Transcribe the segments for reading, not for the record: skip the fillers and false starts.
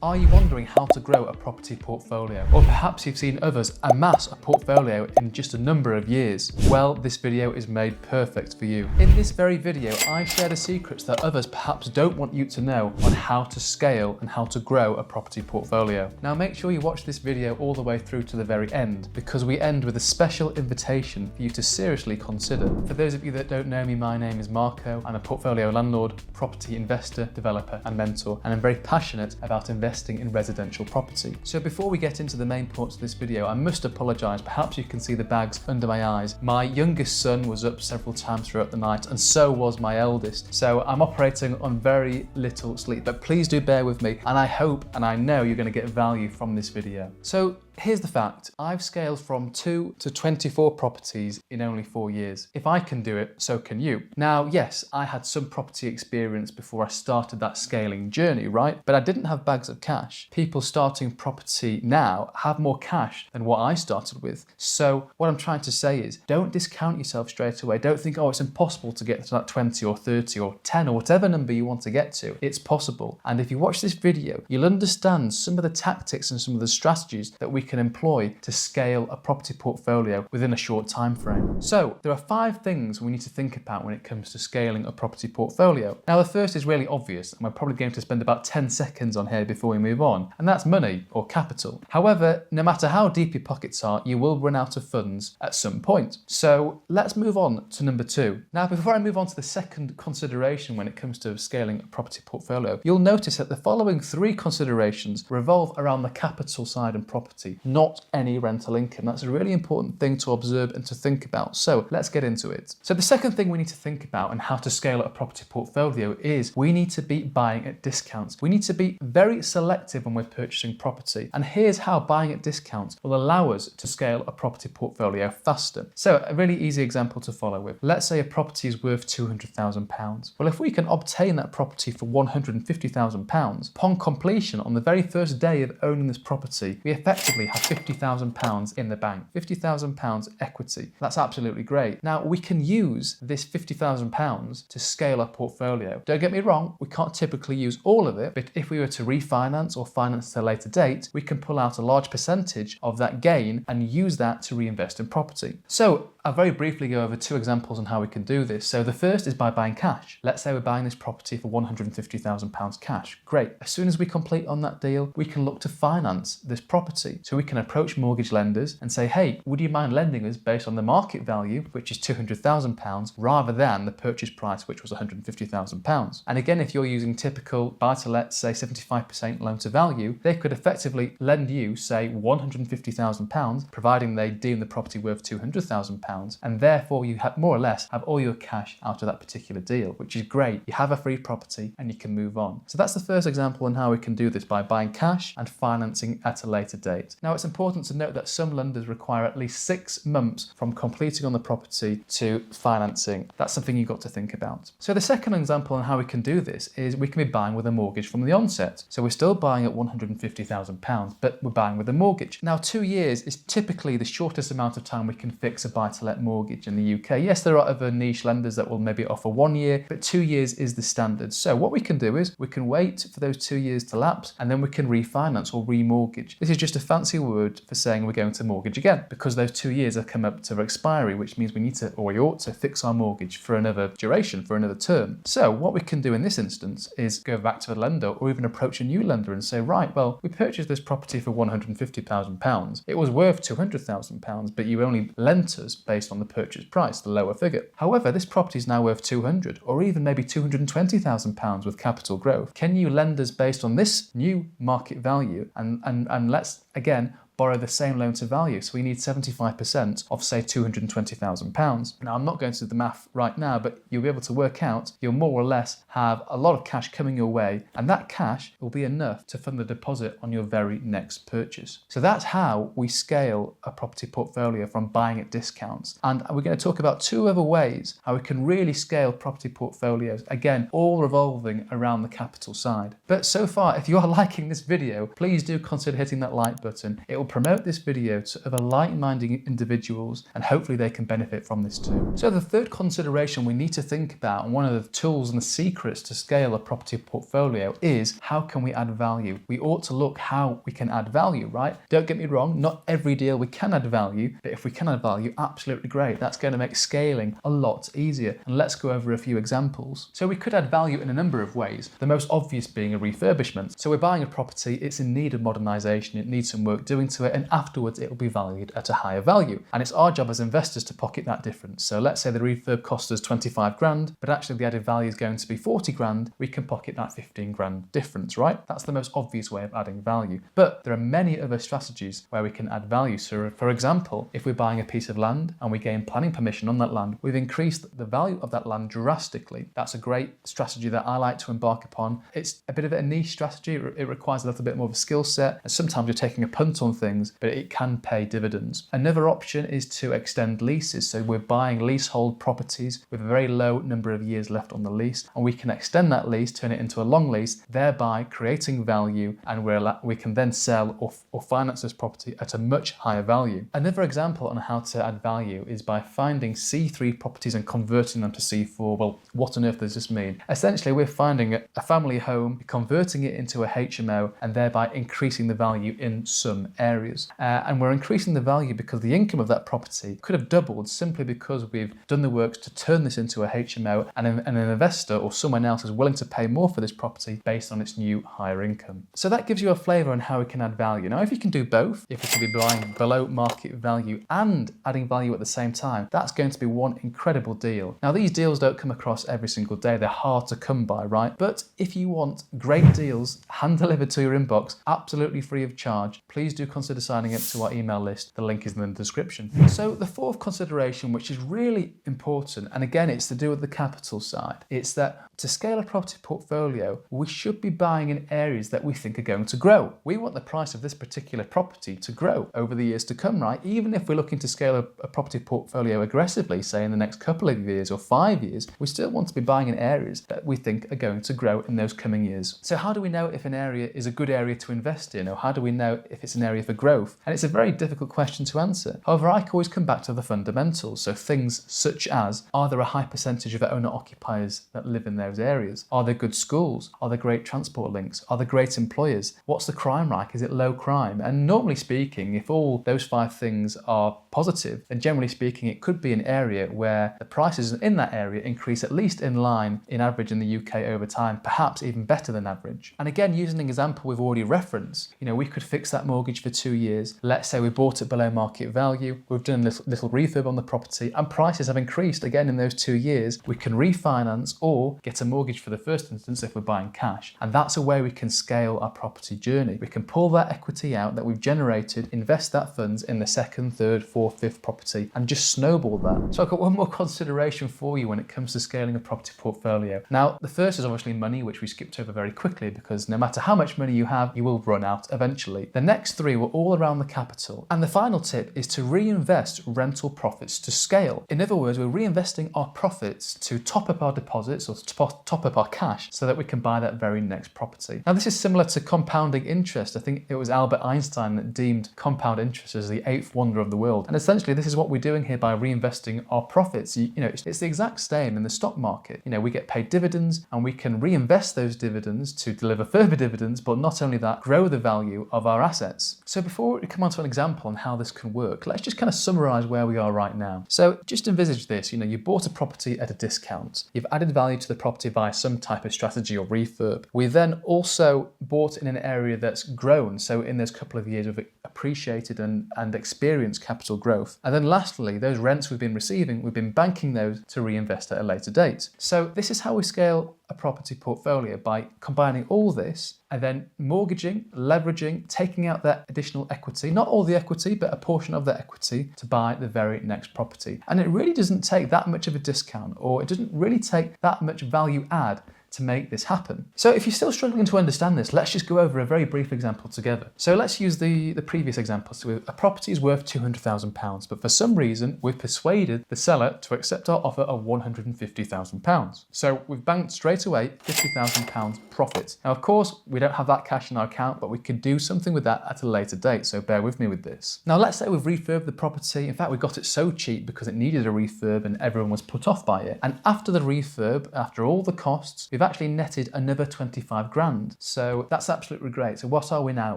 Are you wondering how to grow a property portfolio? Or perhaps you've seen others amass a portfolio in just a number of years? Well, this video is made perfect for you. In this very video, I share the secrets that others perhaps don't want you to know on how to scale and how to grow a property portfolio. Now make sure you watch this video all the way through to the very end, because we end with a special invitation for you to seriously consider. For those of you that don't know me, my name is Marco. I'm a portfolio landlord, property investor, developer and mentor, and I'm very passionate about investing in residential property. So before we get into the main points of this video, I must apologise. Perhaps you can see the bags under my eyes. My youngest son was up several times throughout the night, and so was my eldest. So I'm operating on very little sleep, but please do bear with me, and I hope and I know you're going to get value from this video. So here's the fact. I've scaled from 2 to 24 properties in only 4 years. If I can do it, so can you. Now, yes, I had some property experience before I started that scaling journey, right? But I didn't have bags of cash. People starting property now have more cash than what I started with. So what I'm trying to say is, don't discount yourself straight away. Don't think, oh, it's impossible to get to that 20 or 30 or 10 or whatever number you want to get to. It's possible. And if you watch this video, you'll understand some of the tactics and some of the strategies that we can employ to scale a property portfolio within a short time frame. So there are 5 things we need to think about when it comes to scaling a property portfolio. Now the first is really obvious, and we're probably going to spend about 10 seconds on here before we move on, and that's money or capital. However, no matter how deep your pockets are, you will run out of funds at some point. So let's move on to number 2. Now before I move on to the second consideration when it comes to scaling a property portfolio, you'll notice that the following 3 considerations revolve around the capital side and property, not any rental income. That's a really important thing to observe and to think about. So let's get into it. So the second thing we need to think about and how to scale a property portfolio is we need to be buying at discounts. We need to be very selective when we're purchasing property. And here's how buying at discounts will allow us to scale a property portfolio faster. So a really easy example to follow with. Let's say a property is worth £200,000. Well, if we can obtain that property for £150,000, upon completion on the very first day of owning this property, we effectively have £50,000 in the bank, £50,000 equity. That's absolutely great. Now we can use this £50,000 to scale our portfolio. Don't get me wrong, we can't typically use all of it, but if we were to refinance or finance at a later date, we can pull out a large percentage of that gain and use that to reinvest in property. So I'll very briefly go over 2 examples on how we can do this. So the first is by buying cash. Let's say we're buying this property for £150,000 cash. Great. As soon as we complete on that deal, we can look to finance this property. So we can approach mortgage lenders and say, hey, would you mind lending us based on the market value, which is £200,000, rather than the purchase price, which was £150,000. And again, if you're using typical buy-to-let, say 75% loan to value, they could effectively lend you, say, £150,000, providing they deem the property worth £200,000, and therefore you have more or less have all your cash out of that particular deal, which is great. You have a free property and you can move on. So that's the first example on how we can do this, by buying cash and financing at a later date. Now it's important to note that some lenders require at least 6 months from completing on the property to financing. That's something you've got to think about. So the second example on how we can do this is we can be buying with a mortgage from the onset. So we're still buying at £150,000, but we're buying with a mortgage. Now 2 years is typically the shortest amount of time we can fix a buy-to-let mortgage in the UK. Yes, there are other niche lenders that will maybe offer 1 year, but 2 years is the standard. So what we can do is we can wait for those 2 years to lapse, and then we can refinance or remortgage. This is just a fancy word for saying we're going to mortgage again, because those 2 years have come up to expiry, which means we need to, or we ought to, fix our mortgage for another duration, for another term. So what we can do in this instance is go back to the lender or even approach a new lender and say, right, well, we purchased this property for £150,000. It was worth £200,000, but you only lent us based on the purchase price, the lower figure. However, this property is now worth £200,000 or even maybe £220,000 with capital growth. Can you lend us based on this new market value and let's, again, borrow the same loan to value? So we need 75% of, say, £220,000. Now, I'm not going to do the math right now, but you'll be able to work out you'll more or less have a lot of cash coming your way, and that cash will be enough to fund the deposit on your very next purchase. So that's how we scale a property portfolio from buying at discounts. And we're going to talk about 2 other ways how we can really scale property portfolios, again, all revolving around the capital side. But so far, if you are liking this video, please do consider hitting that like button. It will promote this video to other like-minded individuals, and hopefully they can benefit from this too. So the third consideration we need to think about, and one of the tools and the secrets to scale a property portfolio, is how can we add value? We ought to look how we can add value, right? Don't get me wrong, not every deal we can add value, but if we can add value, absolutely great. That's going to make scaling a lot easier. And let's go over a few examples. So we could add value in a number of ways, the most obvious being a refurbishment. So we're buying a property, it's in need of modernisation, it needs some work doing to it, and afterwards it will be valued at a higher value. And it's our job as investors to pocket that difference. So let's say the refurb cost us 25 grand, but actually the added value is going to be 40 grand, we can pocket that 15 grand difference, right? That's the most obvious way of adding value. But there are many other strategies where we can add value. So for example, if we're buying a piece of land and we gain planning permission on that land, we've increased the value of that land drastically. That's a great strategy that I like to embark upon. It's a bit of a niche strategy. It requires a little bit more of a skill set, and sometimes you're taking a punt on things, but it can pay dividends. Another option is to extend leases. So we're buying leasehold properties with a very low number of years left on the lease, and we can extend that lease, turn it into a long lease, thereby creating value, and we can then sell or finance this property at a much higher value. Another example on how to add value is by finding C3 properties and converting them to C4. Well, what on earth does this mean? Essentially, we're finding a family home, converting it into a HMO, and thereby increasing the value in some areas. And we're increasing the value because the income of that property could have doubled simply because we've done the works to turn this into a HMO, and an investor or someone else is willing to pay more for this property based on its new higher income. So that gives you a flavour on how we can add value. Now, if you can do both, if we can be buying below market value and adding value at the same time, that's going to be one incredible deal. Now, these deals don't come across every single day. They're hard to come by, right? But if you want great deals hand-delivered to your inbox, absolutely free of charge, please do consider signing up to our email list. The link is in the description. So the fourth consideration, which is really important, and again, it's to do with the capital side, it's that to scale a property portfolio, we should be buying in areas that we think are going to grow. We want the price of this particular property to grow over the years to come, right? Even if we're looking to scale a property portfolio aggressively, say in the next couple of years or 5 years, we still want to be buying in areas that we think are going to grow in those coming years. So how do we know if an area is a good area to invest in, or how do we know if it's an area for growth? And it's a very difficult question to answer. However, I can always come back to the fundamentals. So things such as, are there a high percentage of owner-occupiers that live in those areas? Are there good schools? Are there great transport links? Are there great employers? What's the crime like? Is it low crime? And normally speaking, if all those 5 things are positive, then generally speaking, it could be an area where the prices in that area increase at least in line in average in the UK over time, perhaps even better than average. And again, using an example we've already referenced, we could fix that mortgage for 2 years. Let's say we bought it below market value. We've done a little refurb on the property and prices have increased again in those 2 years. We can refinance or get a mortgage for the first instance if we're buying cash. And that's a way we can scale our property journey. We can pull that equity out that we've generated, invest that funds in the second, third, fourth, fifth property, and just snowball that. So I've got one more consideration for you when it comes to scaling a property portfolio. Now, the first is obviously money, which we skipped over very quickly because no matter how much money you have, you will run out eventually. The next 3 were all around the capital. And the final tip is to reinvest rental profits to scale. In other words, we're reinvesting our profits to top up our deposits or to top up our cash so that we can buy that very next property. Now, this is similar to compounding interest. I think it was Albert Einstein that deemed compound interest as the 8th wonder of the world. And essentially, this is what we're doing here by reinvesting our profits. It's the exact same in the stock market. We get paid dividends and we can reinvest those dividends to deliver further dividends, but not only that, grow the value of our assets. So before we come on to an example on how this can work, let's just kind of summarize where we are right now. So just envisage this, you bought a property at a discount. You've added value to the property via some type of strategy or refurb. We then also bought in an area that's grown. So in those couple of years, we've appreciated and experienced capital growth. And then lastly, those rents we've been receiving, we've been banking those to reinvest at a later date. So this is how we scale a property portfolio, by combining all this and then mortgaging, leveraging, taking out that additional equity, not all the equity, but a portion of that equity to buy the very next property. And it really doesn't take that much of a discount, or it doesn't really take that much value add to make this happen. So if you're still struggling to understand this, let's just go over a very brief example together. So let's use the previous example. So a property is worth £200,000, but for some reason we've persuaded the seller to accept our offer of £150,000. So we've banked straight away £50,000 profit. Now, of course, we don't have that cash in our account, but we could do something with that at a later date, so bear with me with this. Now, let's say we've refurbed the property. In fact, we got it so cheap because it needed a refurb and everyone was put off by it. And after the refurb, after all the costs, we've actually netted another 25 grand. So that's absolutely great. So what are we now?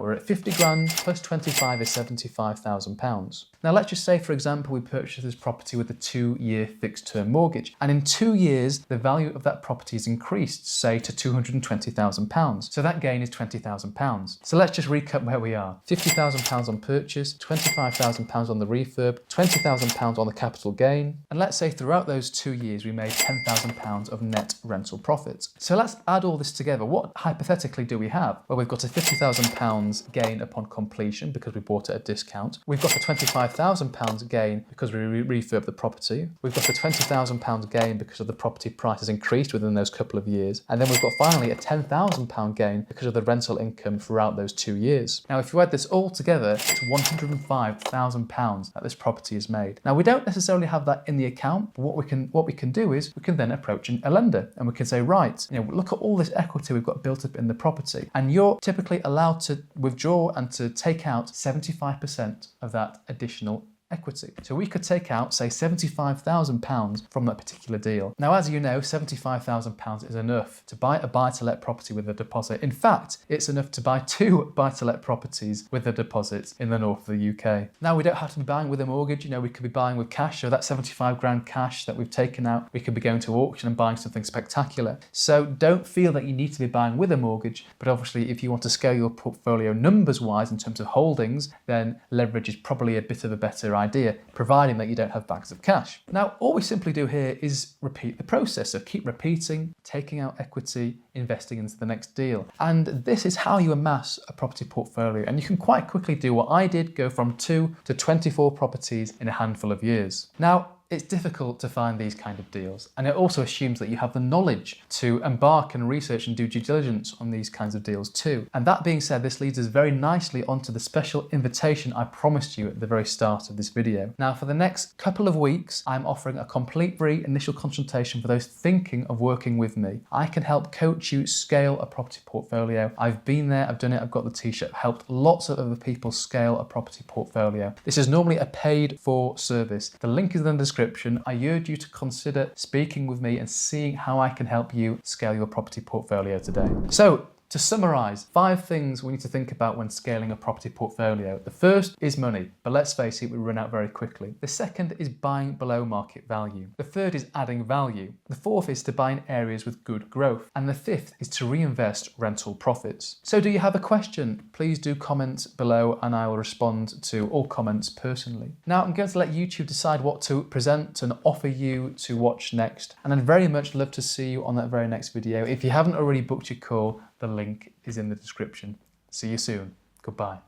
We're at 50 grand plus 25 is £75,000. Now, let's just say, for example, we purchased this property with a 2-year fixed term mortgage. And in 2 years, the value of that property is increased, say, to £220,000. So that gain is £20,000. So let's just recap where we are. £50,000 on purchase, £25,000 on the refurb, £20,000 on the capital gain. And let's say throughout those 2 years, we made £10,000 of net rental profits. So let's add all this together. What hypothetically do we have? Well, we've got a £50,000 gain upon completion because we bought it at a discount. We've got a £25,000 gain because we refurbed the property. We've got a £20,000 gain because of the property price has increased within those couple of years. And then we've got finally a £10,000 gain because of the rental income throughout those 2 years. Now, if you add this all together, it's £105,000 that this property is made. Now, we don't necessarily have that in the account, but what we can do is we can then approach a lender and we can say, right, look at all this equity we've got built up in the property, and you're typically allowed to withdraw and to take out 75% of that additional equity. So we could take out, say, £75,000 from that particular deal. Now, as you know, £75,000 is enough to buy a buy-to-let property with a deposit. In fact, it's enough to buy 2 buy-to-let properties with a deposit in the north of the UK. Now, we don't have to be buying with a mortgage. We could be buying with cash. So that 75 grand cash that we've taken out, we could be going to auction and buying something spectacular. So don't feel that you need to be buying with a mortgage. But obviously, if you want to scale your portfolio numbers-wise in terms of holdings, then leverage is probably a bit of a better idea, providing that you don't have bags of cash. Now, all we simply do here is repeat the process. So keep repeating, taking out equity, investing into the next deal. And this is how you amass a property portfolio. And you can quite quickly do what I did, go from 2 to 24 properties in a handful of years. Now, it's difficult to find these kind of deals, and it also assumes that you have the knowledge to embark and research and do due diligence on these kinds of deals too. And that being said, this leads us very nicely onto the special invitation I promised you at the very start of this video. Now, for the next couple of weeks, I'm offering a complete free initial consultation for those thinking of working with me. I can help coach you scale a property portfolio. I've been there, I've done it, I've got the t-shirt, helped lots of other people scale a property portfolio. This is normally a paid for service. The link is in the description. I urge you to consider speaking with me and seeing how I can help you scale your property portfolio today. So, to summarise, 5 things we need to think about when scaling a property portfolio. The first is money, but let's face it, we run out very quickly. The second is buying below market value. The third is adding value. The fourth is to buy in areas with good growth. And the fifth is to reinvest rental profits. So do you have a question? Please do comment below and I will respond to all comments personally. Now I'm going to let YouTube decide what to present and offer you to watch next. And I'd very much love to see you on that very next video. If you haven't already booked your call, the link is in the description. See you soon. Goodbye.